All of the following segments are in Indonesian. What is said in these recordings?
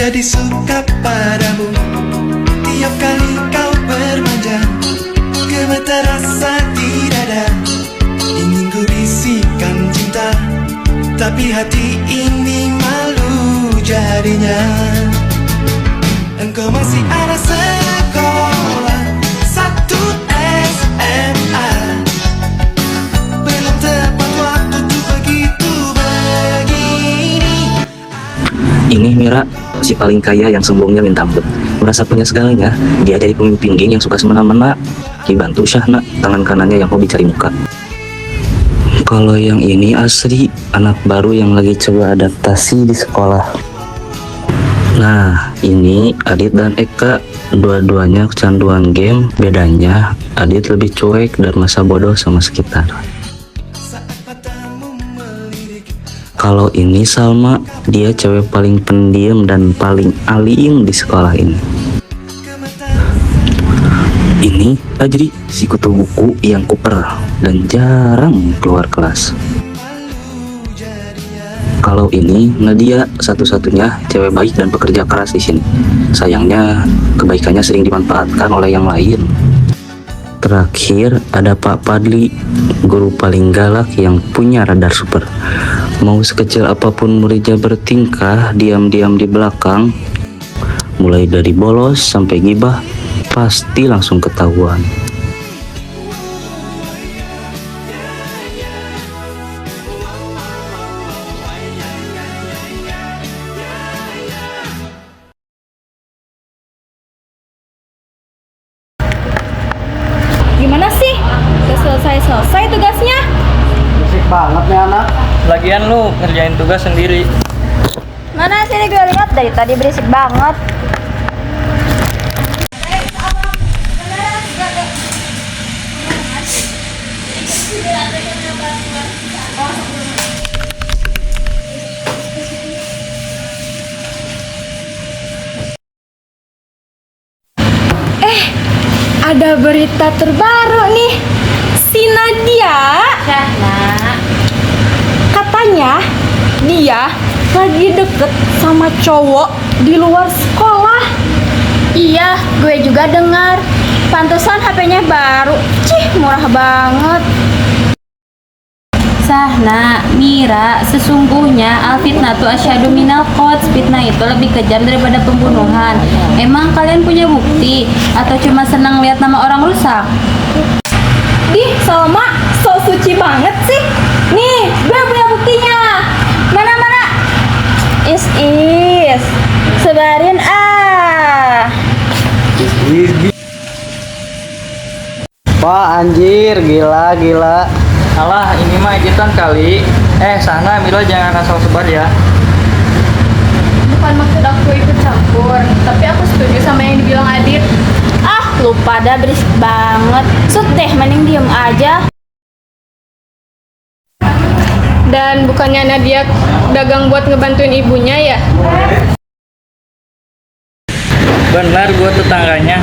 jadi suka padamu. Tiap kali kau bermanja, gemetar rasa di dada. Ingin ku bisikan cinta, tapi hati ini malu jadinya. Engkau masih ada sekolah, satu SMA. Belum tepat waktu tuh begitu begini. Ini Mira, si paling kaya yang sombongnya minta ampun. Merasa punya segalanya, dia jadi pemimpin geng yang suka semena-mena. Dibantu Syahna, tangan kanannya yang hobi cari muka. Kalau yang ini Asri, anak baru yang lagi coba adaptasi di sekolah. Nah, ini Adit dan Eka, dua-duanya kecanduan game. Bedanya, Adit lebih cuek dan masa bodoh sama sekitar. Kalau ini Salma, dia cewek paling pendiam dan paling alim di sekolah ini. Ini Ajri, si kutu buku yang kuper dan jarang keluar kelas. Kalau ini Nadia, satu-satunya cewek baik dan pekerja keras di sini. Sayangnya kebaikannya sering dimanfaatkan oleh yang lain. Terakhir ada Pak Padli, guru paling galak yang punya radar super. Mau sekecil apapun muridnya bertingkah diam-diam di belakang, mulai dari bolos sampai gibah, pasti langsung ketahuan. Gimana sih? Udah selesai tugasnya? Berisik banget nih anak. Lagian lu ngerjain tugas sendiri. Mana sih gue lihat dari tadi berisik banget. Ada berita terbaru nih. Si Nadia, katanya dia lagi deket sama cowok di luar sekolah. Iya, gue juga dengar. Pantesan HP-nya baru. Cih, murah banget. Sahna, Mira, sesungguhnya al-fitnatu asyhadu minal qatl. Fitnah itu lebih kejam daripada pembunuhan. Emang kalian punya bukti atau cuma senang lihat nama orang rusak? Ih, Salma, so suci banget sih. Nih, gue punya buktinya. Mana? Is. Sebarin ah. Wah anjir, gila. Alah, ini mah editan kali. Sana, Milo jangan asal sebar ya. Bukan maksud aku ikut campur, tapi aku setuju sama yang dibilang Adit. Ah, lu pada berisik banget. Sut deh, mending diem aja. Dan bukannya Nadia dagang buat ngebantuin ibunya ya? Benar, gue tetangganya.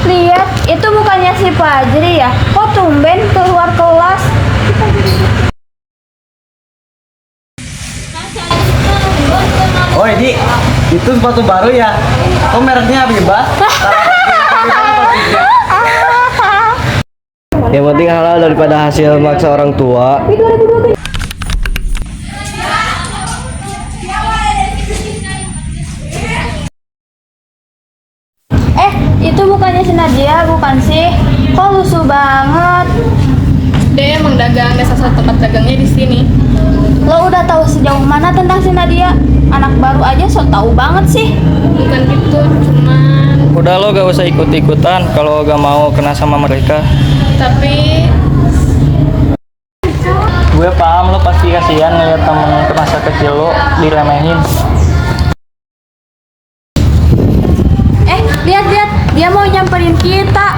Lihat, itu bukannya si Fajri ya? Kok tumben keluar kelas? Oh Edi, itu sepatu baru ya? Kok mereknya bebas? Yang penting halal daripada hasil maksa orang tua. Itu bukannya si Nadia, bukan sih? Kok lusuh banget? Dia emang dagang, ada salah satu tempat dagangnya di sini. Lo udah tahu sejauh mana tentang si Nadia? Anak baru aja so tahu banget sih. Bukan gitu, cuman. Udah lo gak usah ikut-ikutan kalau gak mau kena sama mereka. Tapi Gue paham lo pasti kasihan ngeliat temen masa kecil lo diremehin. lihat, dia mau nyamperin kita.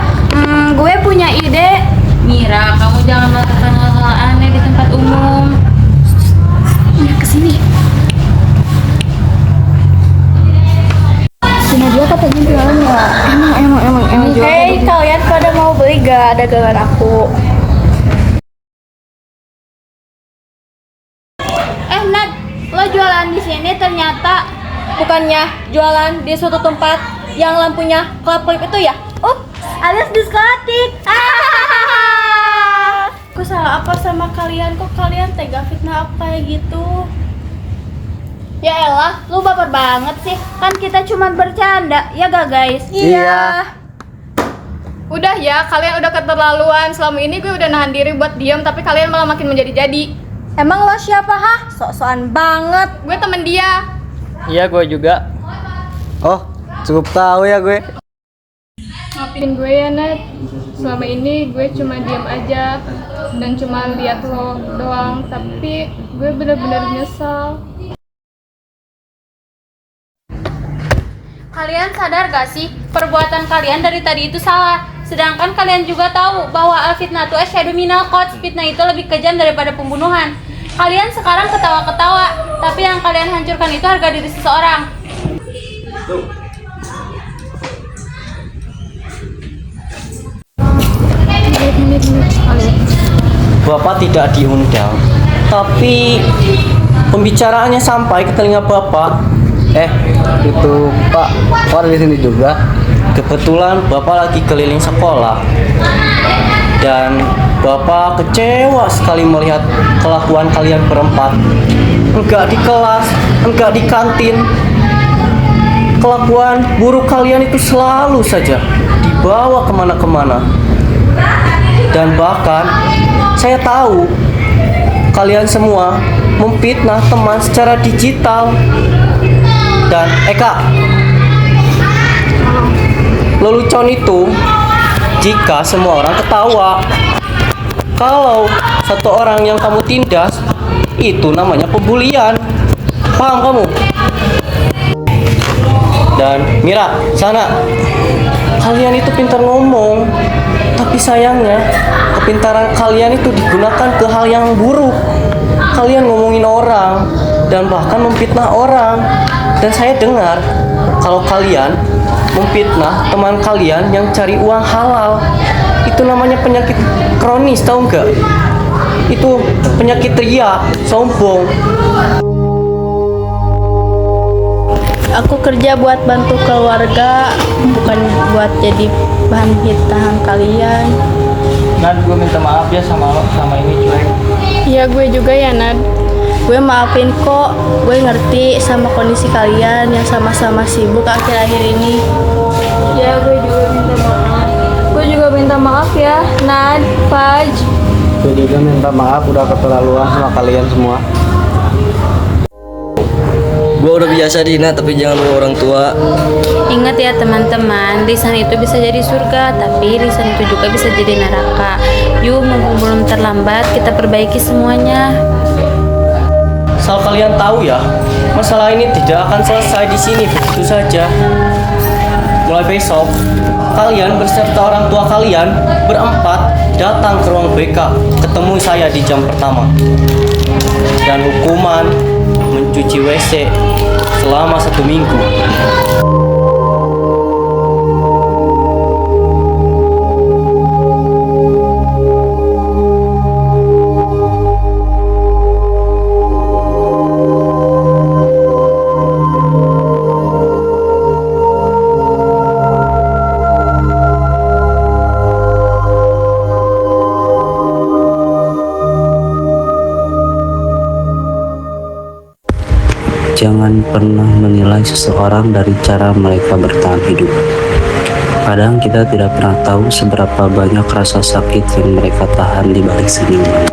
Gue punya ide. Mira, kamu jangan melakukan hal-hal aneh di tempat umum. Ya, kesini. Si Nadia katanya jualan ya. Emang jualan. Hey, kalian pada mau beli gak dagangan aku? Nat, lo jualan di sini ternyata bukannya jualan di suatu tempat yang lampunya kelap-kelip itu ya? Alias diskotik. Aku salah apa sama kalian? Kok kalian tega fitnah aku kayak gitu? Ya elah, lu baper banget sih. Kan kita cuma bercanda, ya gak guys? Iya. Udah ya, kalian udah keterlaluan. Selama ini gue udah nahan diri buat diam, tapi kalian malah makin menjadi-jadi. Emang lo siapa, hah? Sok-sokan banget. Gue temen dia. Iya, gue juga. Oh, cukup tahu ya gue. Maafin gue ya, Nat. Selama ini gue cuma diam aja dan cuma lihat lo doang, tapi gue bener-bener nyesal. Kalian sadar gak sih perbuatan kalian dari tadi itu salah? Sedangkan kalian juga tahu bahwa al-fitnatu asyadu minal qatl, fitnah itu lebih kejam daripada pembunuhan. Kalian sekarang ketawa-ketawa, tapi yang kalian hancurkan itu harga diri seseorang. Bapak tidak diundang, tapi pembicaraannya sampai ke telinga Bapak. Itu Pak ada di sini juga. Kebetulan Bapak lagi keliling sekolah dan Bapak kecewa sekali melihat kelakuan kalian berempat. Enggak di kelas, enggak di kantin. Kelakuan buruk kalian itu selalu saja dibawa kemana-kemana. Dan bahkan saya tahu kalian semua memfitnah teman secara digital. Dan Kak, lelucon itu jika semua orang ketawa. Kalau satu orang yang kamu tindas, itu namanya pembulian. Paham kamu? Dan Mira, sana. Kalian itu pintar ngomong, tapi sayangnya kepintaran kalian itu digunakan ke hal yang buruk. Kalian ngomongin orang dan bahkan memfitnah orang. Dan saya dengar kalau kalian memfitnah teman kalian yang cari uang halal. Itu namanya penyakit kronis, tahu nggak? Itu penyakit ria, sombong. Aku kerja buat bantu keluarga, bukan buat jadi bahan fitnahan kalian. Nad, gue minta maaf ya sama lo, sama ini cuek. Iya, gue juga ya, Nad. Gue maafin kok, gue ngerti sama kondisi kalian yang sama-sama sibuk akhir-akhir ini. Ya, gue juga minta maaf. Gue juga minta maaf ya, Nad, Faj. Gue juga minta maaf udah keterlaluan sama kalian semua. Gue udah biasa dihina tapi jangan bawa orang tua. Ingat ya teman-teman, lisan itu bisa jadi surga, tapi lisan itu juga bisa jadi neraka. Yuk, mumpung belum terlambat, kita perbaiki semuanya. Asal kalian tahu ya, masalah ini tidak akan selesai di sini begitu saja. Mulai besok, kalian beserta orang tua kalian berempat datang ke ruang BK, ketemu saya di jam pertama. Dan hukuman mencuci WC selama 1 minggu. Jangan pernah menilai seseorang dari cara mereka bertahan hidup. Kadang kita tidak pernah tahu seberapa banyak rasa sakit yang mereka tahan di balik senyuman.